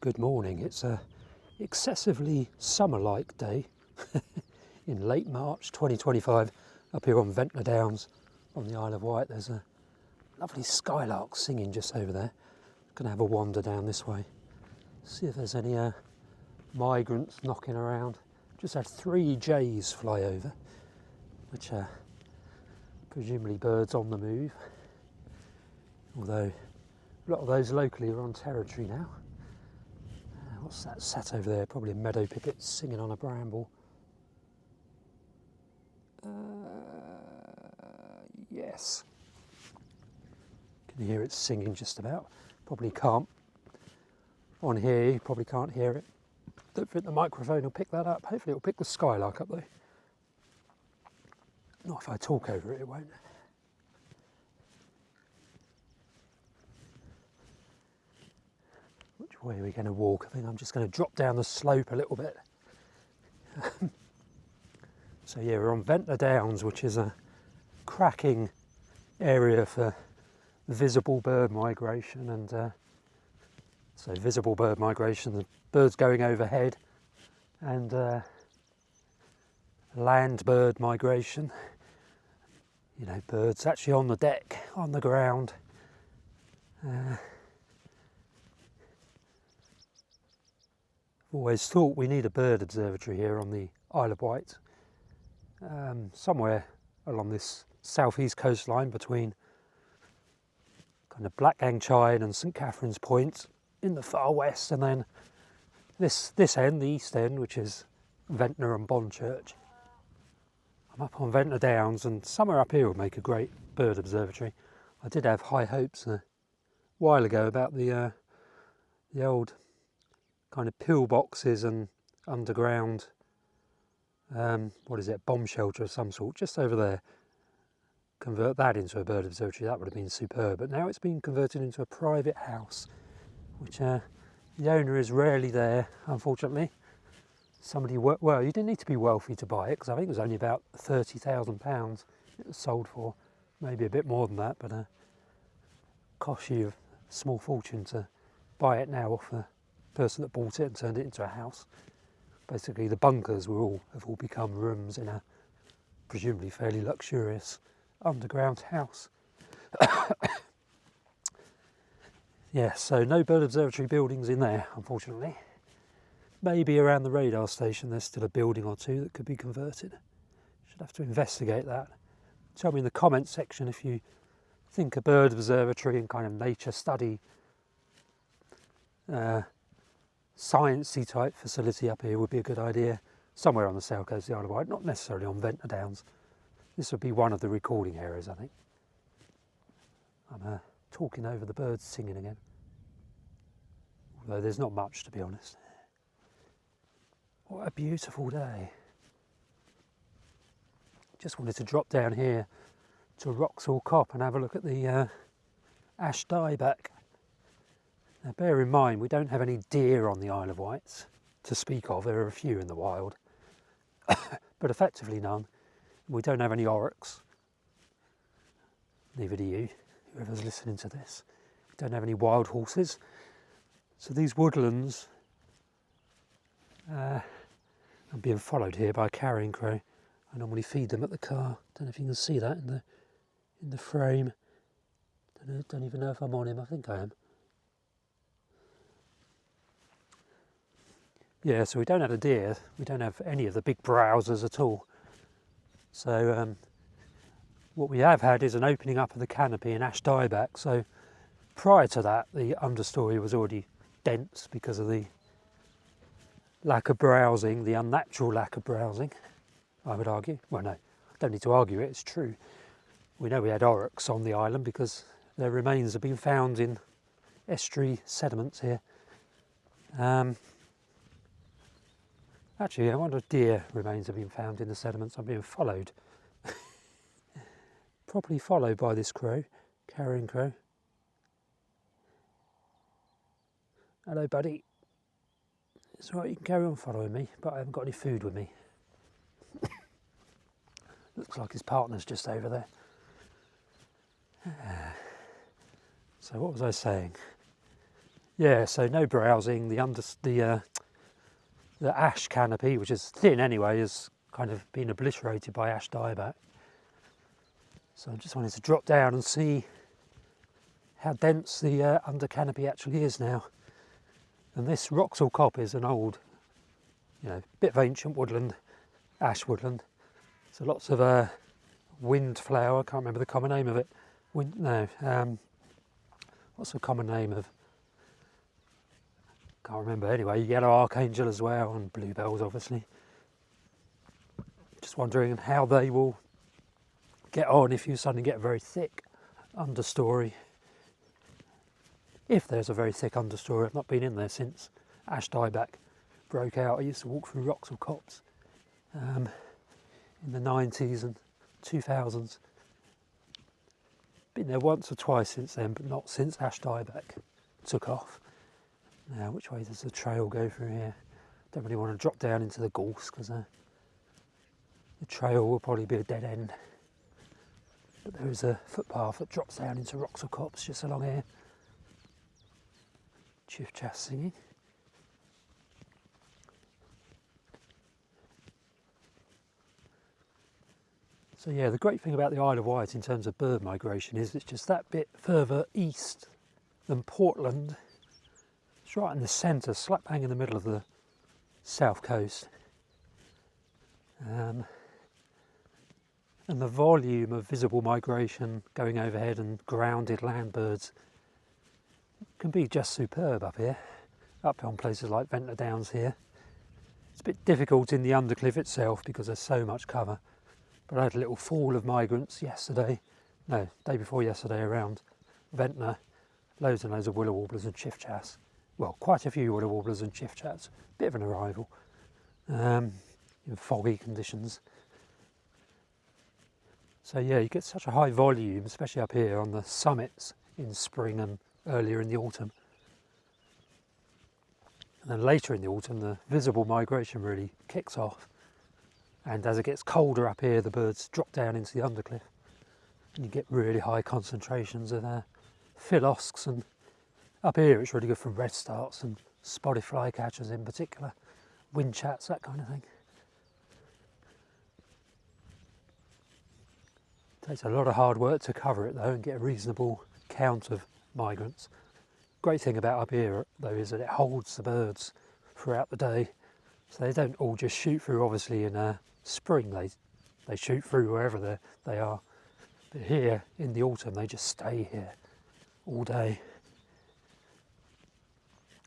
Good morning. It's a excessively summer-like day in late March 2025 up here on Ventnor Downs on the Isle of Wight. There's a lovely skylark singing just over there. Gonna have a wander down this way, see if there's any migrants knocking around. Just had 3 jays fly over, which are presumably birds on the move, although a lot of those locally are on territory now. What's that sat over there? Probably a meadow pipit singing on a bramble. Yes. Can you hear it singing just about? Probably can't. On here, you probably can't hear it. Don't think the microphone will pick that up. Hopefully it'll pick the skylark up though. Not if I talk over it, it won't. Which way are we going to walk? I think I'm just going to drop down the slope a little bit. So yeah, we're on Ventnor Downs, which is a cracking area for visible bird migration, and so visible bird migration, the birds going overhead, and land bird migration, you know, birds actually on the deck, on the ground. Always thought we need a bird observatory here on the Isle of Wight, somewhere along this southeast coastline between kind of Blackgang and St Catherine's Point in the far west, and then this end, the east end, which is Ventnor and Bonchurch. I'm up on Ventnor Downs, and somewhere up here would make a great bird observatory. I did have high hopes a while ago about the old kind of pillboxes and underground, what is it, bomb shelter of some sort, just over there. Convert that into a bird observatory, that would have been superb. But now it's been converted into a private house, which the owner is rarely there, unfortunately. Somebody, well, you didn't need to be wealthy to buy it, because I think it was only about £30,000 it was sold for, maybe a bit more than that, but cost you a small fortune to buy it now off the person that bought it and turned it into a house. Basically the bunkers have all become rooms in a presumably fairly luxurious underground house. Yeah, so no bird observatory buildings in there, unfortunately. Maybe around the radar station there's still a building or two that could be converted. Should have to investigate that. Tell me in the comments section if you think a bird observatory and kind of nature study sciencey type facility up here would be a good idea, somewhere on the south coast of the Isle of Wight, not necessarily on Ventnor Downs. This would be one of the recording areas, I think. I'm talking over the birds singing again, although there's not much, to be honest. What a beautiful day. Just wanted to drop down here to Wroxall Copse and have a look at the ash dieback. Now bear in mind, we don't have any deer on the Isle of Wight to speak of. There are a few in the wild, but effectively none. We don't have any oryx, neither do you, whoever's listening to this. We don't have any wild horses. So these woodlands, I'm being followed here by a carrion crow. I normally feed them at the car. Don't know if you can see that in the frame. Don't even know if I'm on him. I think I am. Yeah, so we don't have a deer, we don't have any of the big browsers at all. So what we have had is an opening up of the canopy and ash dieback. So prior to that, the understory was already dense because of the lack of browsing, the unnatural lack of browsing, I would argue. Well, no, I don't need to argue it, it's true. We know we had oryx on the island because their remains have been found in estuary sediments here. Actually, I wonder if deer remains have been found in the sediments. I'm being followed. Properly followed by this crow, carrion crow. Hello, buddy. It's all right, you can carry on following me, but I haven't got any food with me. Looks like his partner's just over there. So what was I saying? Yeah, so no browsing. The ash canopy, which is thin anyway, has kind of been obliterated by ash dieback. So I just wanted to drop down and see how dense the under canopy actually is now. And this Wroxall Copse is an old, bit of ancient woodland, ash woodland. So lots of windflower, I can't remember the common name of it. What's the common name of? Can't remember. Anyway, yellow archangel as well, and bluebells obviously. Just wondering how they will get on if you suddenly get a very thick understory. If there's a very thick understory. I've not been in there since ash dieback broke out. I used to walk through Wroxall Copse in the 90s and 2000s. Been there once or twice since then, but not since ash dieback took off. Now, which way does the trail go through here? Don't really want to drop down into the gorse because the trail will probably be a dead end. But there is a footpath that drops down into Wroxall Copse just along here. Chiffchaff singing. So yeah, the great thing about the Isle of Wight in terms of bird migration is it's just that bit further east than Portland. It's right in the centre, slap bang in the middle of the south coast. And the volume of visible migration going overhead and grounded land birds can be just superb up here, up on places like Ventnor Downs here. It's a bit difficult in the undercliff itself because there's so much cover, but I had a little fall of migrants day before yesterday around Ventnor, loads and loads of willow warblers and chiffchaffs. Well, quite a few willow warblers and chiffchaffs, bit of an arrival in foggy conditions. So yeah, you get such a high volume, especially up here on the summits in spring and earlier in the autumn. And then later in the autumn, the visible migration really kicks off. And as it gets colder up here, the birds drop down into the undercliff. And you get really high concentrations of philosks. And up here, it's really good for redstarts and spotted flycatchers in particular, windchats, that kind of thing. Takes a lot of hard work to cover it though and get a reasonable count of migrants. Great thing about up here though is that it holds the birds throughout the day, so they don't all just shoot through. Obviously in spring they shoot through wherever they are, but here in the autumn they just stay here all day.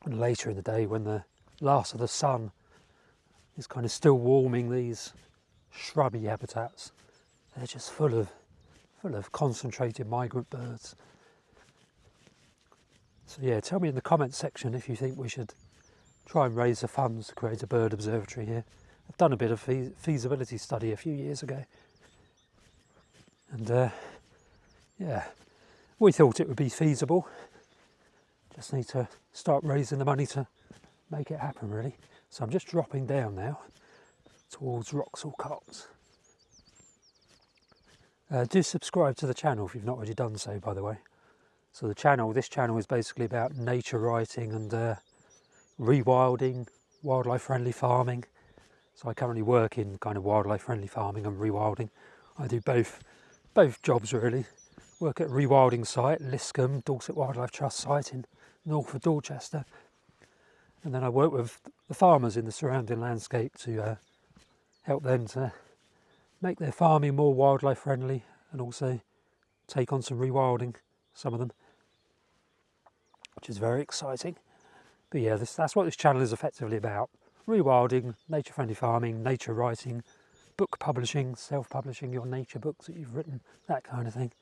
And later in the day, when the last of the sun is kind of still warming these shrubby habitats, they're just full of concentrated migrant birds. So yeah, tell me in the comments section if you think we should try and raise the funds to create a bird observatory here. I've done a bit of feasibility study a few years ago, and yeah, we thought it would be feasible. Just need to start raising the money to make it happen really. So I'm just dropping down now towards Wroxall Copse. Do subscribe to the channel if you've not already done so, by the way. So this channel is basically about nature writing and rewilding, wildlife friendly farming. So I currently work in kind of wildlife friendly farming and rewilding. I do both jobs really. Work at a rewilding site, Liscombe, Dorset Wildlife Trust site in north of Dorchester. And then I work with the farmers in the surrounding landscape to help them to make their farming more wildlife friendly and also take on some rewilding, some of them, which is very exciting. But yeah, that's what this channel is effectively about. Rewilding, nature friendly farming, nature writing, book publishing, self-publishing your nature books that you've written, that kind of thing.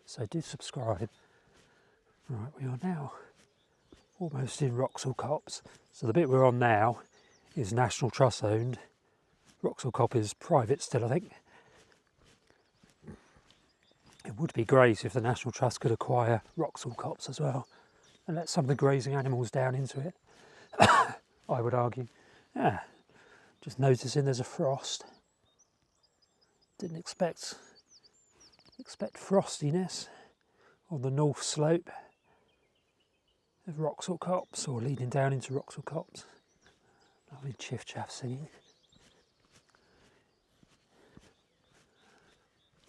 So do subscribe. Right, we are now almost in Wroxall Copse. So the bit we're on now is National Trust owned. Wroxall Copse is private still, I think. It would be great if the National Trust could acquire Wroxall Copse as well and let some of the grazing animals down into it, I would argue. Yeah, just noticing there's a frost. Didn't expect frostiness on the north slope. of Wroxall Copse, or leading down into Wroxall Copse. Lovely chiff chaff singing.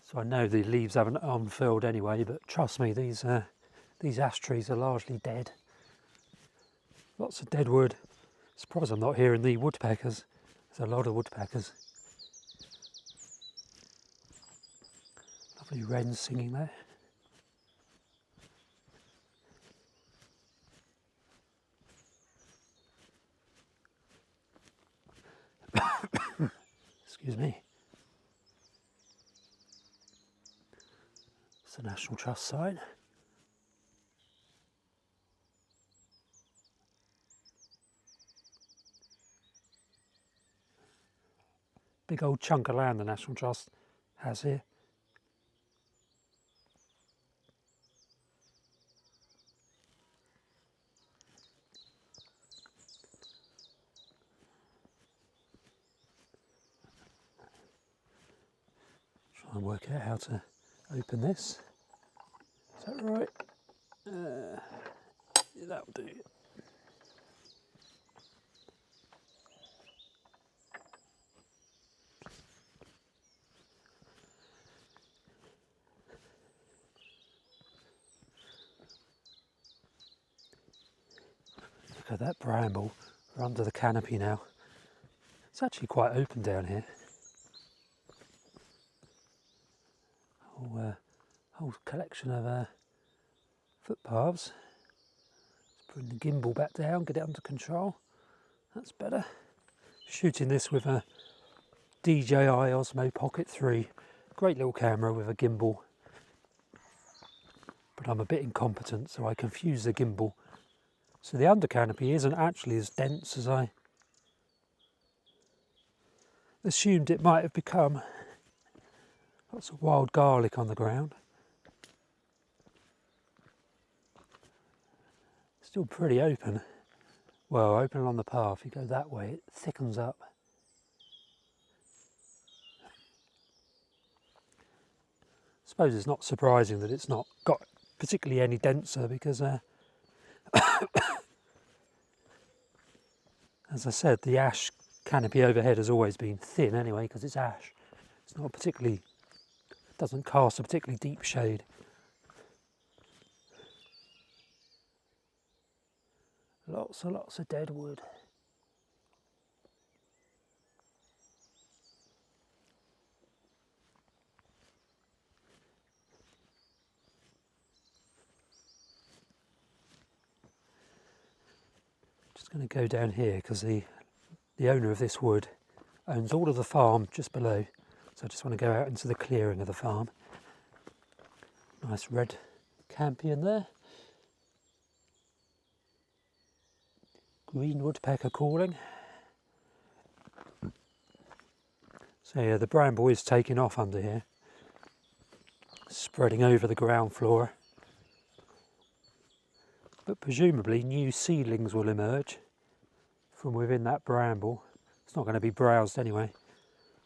So I know the leaves haven't unfurled anyway, but trust me, these ash trees are largely dead. Lots of dead wood. Surprised I'm not hearing the woodpeckers. There's a lot of woodpeckers. Lovely wrens singing there. Excuse me. It's the National Trust sign. Big old chunk of land the National Trust has here. Try and work out how to open this. Is that right? Yeah, that'll do. Look at that bramble. We're under the canopy now. It's actually quite open down here. Whole collection of footpaths. Let's bring the gimbal back down, get it under control. That's better. Shooting this with a DJI Osmo Pocket 3. Great little camera with a gimbal. But I'm a bit incompetent, so I confuse the gimbal. So the under canopy isn't actually as dense as I assumed it might have become. Lots of wild garlic on the ground. Still pretty open. Well, open along the path. You go that way, it thickens up. I suppose it's not surprising that it's not got particularly any denser because, as I said, the ash canopy overhead has always been thin anyway because it's ash. It's not particularly, doesn't cast a particularly deep shade. Lots and lots of dead wood. Just going to go down here because the owner of this wood owns all of the farm just below. So I just want to go out into the clearing of the farm. Nice red campion there. Green woodpecker calling. So yeah, the bramble is taking off under here, spreading over the ground floor. But presumably new seedlings will emerge from within that bramble. It's not going to be browsed anyway.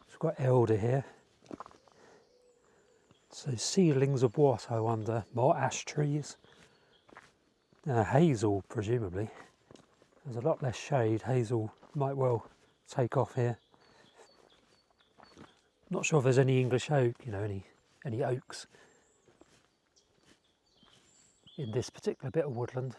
We've got elder here. So seedlings of what, I wonder? More ash trees? Hazel, presumably. There's a lot less shade. Hazel might well take off here. Not sure if there's any English oak, you know, any oaks in this particular bit of woodland.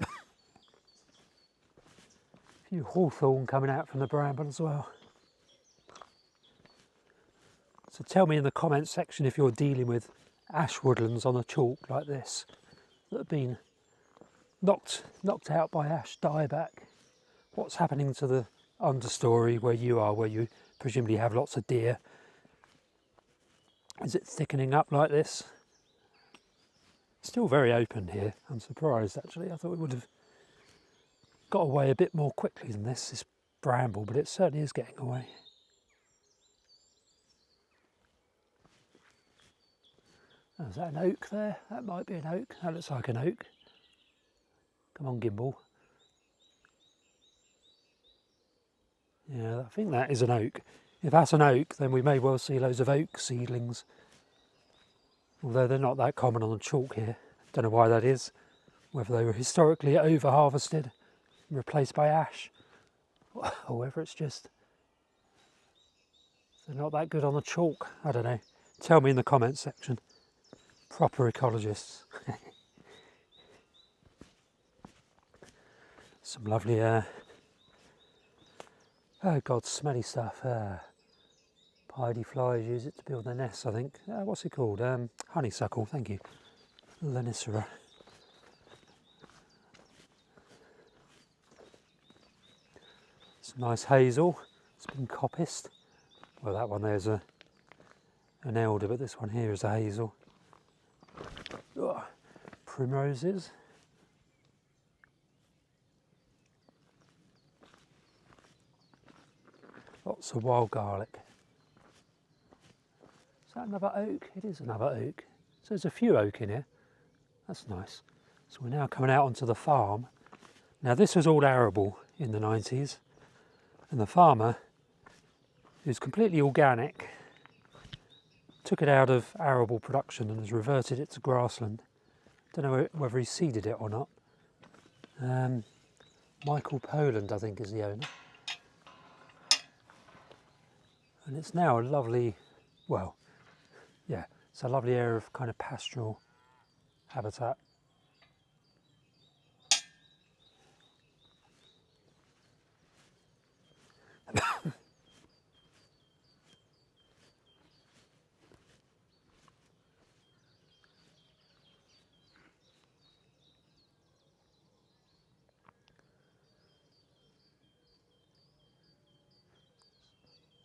A few hawthorn coming out from the bramble as well. So tell me in the comments section if you're dealing with ash woodlands on a chalk like this that have been knocked out by ash dieback. What's happening to the understory where you are, where you presumably have lots of deer? Is it thickening up like this? Still very open here. I'm surprised actually. I thought it would have got away a bit more quickly than this bramble, but it certainly is getting away. Oh, is that an oak there? That might be an oak. That looks like an oak. Come on, gimbal. Yeah, Yeah, I think that is an oak. If that's an oak, then we may well see loads of oak seedlings. Although they're not that common on the chalk here. Don't know why that is. Whether they were historically over-harvested and replaced by ash, or whether it's just they're not that good on the chalk. I don't know. Tell me in the comments section. Proper ecologists. Some lovely, oh god, smelly stuff. Piedy flies use it to build their nests, I think. What's it called? Honeysuckle, thank you. Lenicera. Some nice hazel. It's been coppiced. Well, that one there's an elder, but this one here is a hazel. Ugh. Primroses. Lots of wild garlic. Is that another oak? It is another oak. So there's a few oak in here. That's nice. So we're now coming out onto the farm. Now this was all arable in the 90s. And the farmer, who's completely organic, took it out of arable production and has reverted it to grassland. Don't know whether he seeded it or not. Michael Poland, I think, is the owner. And it's now a lovely, well, yeah, it's a lovely area of kind of pastoral habitat.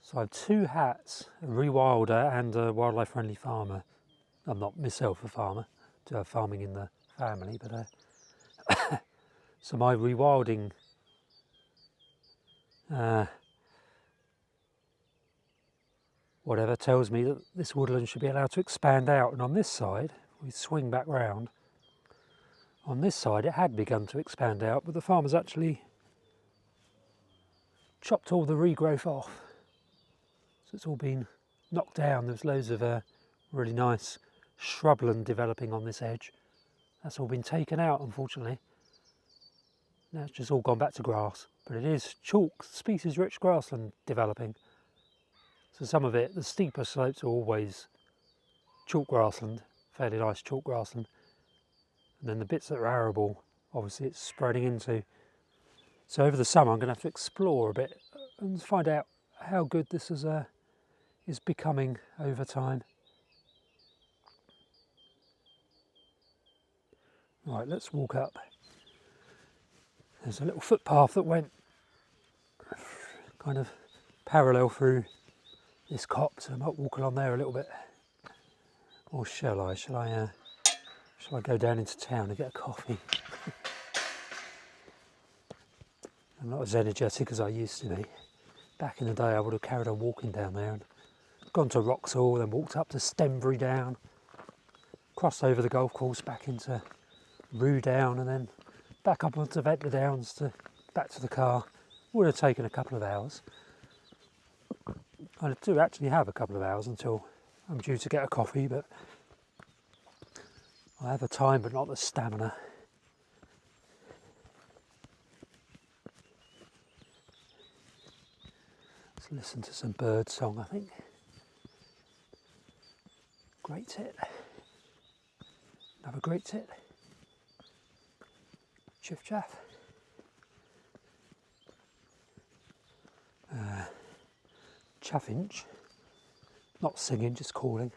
So I have two hats, a rewilder and a wildlife friendly farmer. I'm not myself a farmer, do have farming in the family, but so my rewilding whatever tells me that this woodland should be allowed to expand out, and on this side, we swing back round, on this side it had begun to expand out, but the farmers actually chopped all the regrowth off. So it's all been knocked down. There's loads of really nice shrubland developing on this edge. That's all been taken out, unfortunately. Now it's just all gone back to grass. But it is chalk, species-rich grassland developing. So some of it, the steeper slopes are always chalk grassland, fairly nice chalk grassland. And then the bits that are arable, obviously it's spreading into. So over the summer I'm going to have to explore a bit and find out how good this is becoming over time. Right, let's walk up. There's a little footpath that went kind of parallel through this copse, so I might walk along there a little bit. Or shall I? Shall I go down into town and get a coffee? I'm not as energetic as I used to be. Back in the day I would have carried on walking down there and gone to Wroxall, then walked up to Stembury Down, crossed over the golf course back into Rue Down, and then back up onto Ventnor Downs back to the car. Would have taken a couple of hours. I do actually have a couple of hours until I'm due to get a coffee, but I have the time but not the stamina. Let's listen to some bird song, I think. Great tit. Another great tit. Chiff chaff. Chaffinch. Not singing, just calling.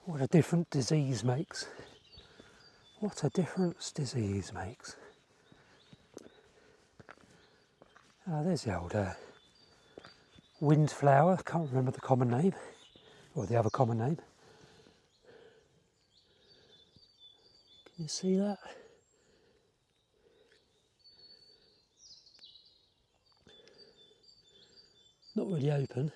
What a difference disease makes. What a difference disease makes. There's the old windflower, can't remember the common name, or the other common name. Can you see that? Not really open.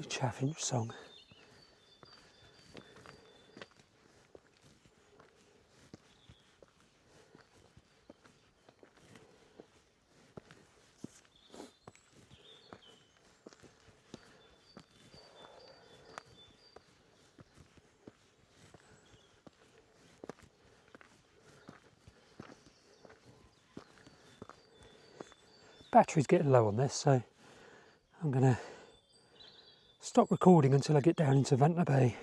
Chaffinch song. Battery's getting low on this, so I'm going to stop recording until I get down into Ventnor Bay.